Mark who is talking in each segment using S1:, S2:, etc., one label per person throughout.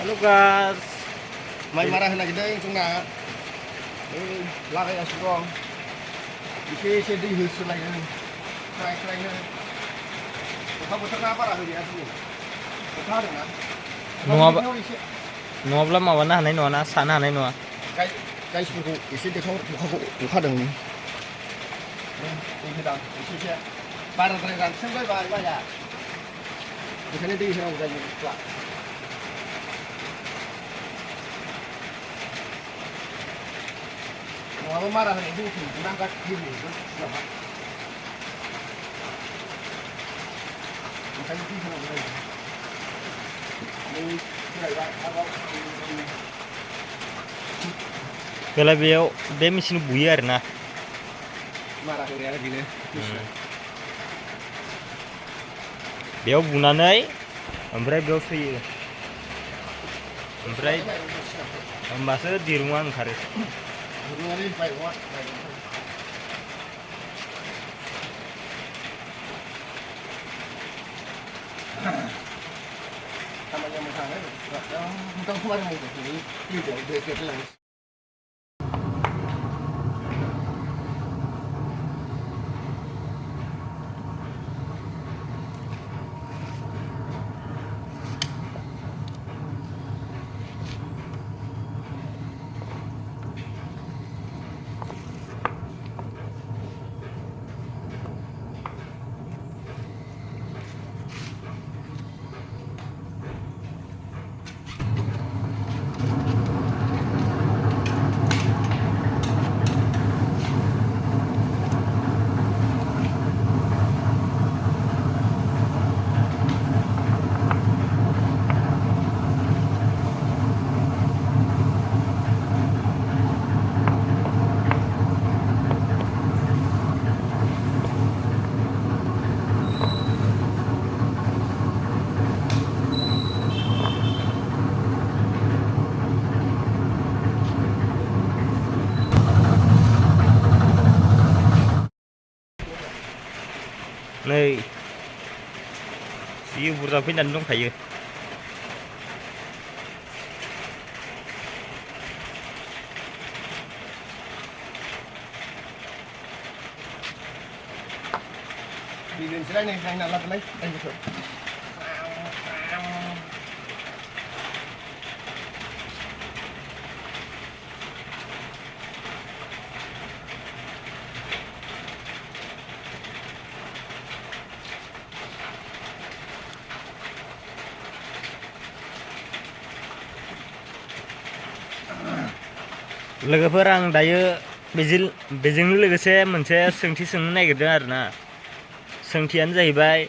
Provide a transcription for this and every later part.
S1: Halo guys,
S2: Mai marah na gede tungna. Lakai asrong. Isi di hus lagi. Try na. Kamu kenapa lah dia asli? Betul na.
S1: nङाब्ला माबानो हानाय नङा ना सानो हानाय नङा
S2: गाइसफोरखौ एसे देखादों एसे बाराद्राय रानस्रेमबाय माइया बेखायनो दै होनांगौ जायो नङाबा मारा होनाय दैखौ नांगा होयो ओंखायनो दै होनांगौ जायो
S1: बेलाय बेयाव बे मेचिन बुयो आरोना
S2: मारा होग्राया बेनो
S1: बेयाव बुनानै ओमफ्राय बेयाव सोयो ओमफ्राय होमबासो दिरुङा ओंखारो
S2: खामानिया मोजां मोजां खामानि मावदों दैयाव
S1: नै जि बुरजा फैनानै दंखायो
S2: दिनैसोलाय नै नायना लादोलाय दाइनिखौ
S1: लोगोफोर आं दायो बेजों लोगोसे मोनसे सोंथि सोंनो नागिरदों आरोना सोंथियानो जाहैबाय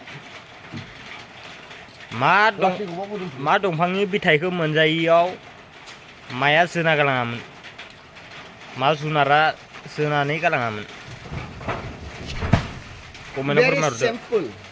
S1: मा दंफांनि बिथाइखौ मोनजायैयाव माया जोना गालाङामोन मा जुनारा जोनानै गालाङामोन कमेन्टआव फोरमायहरदो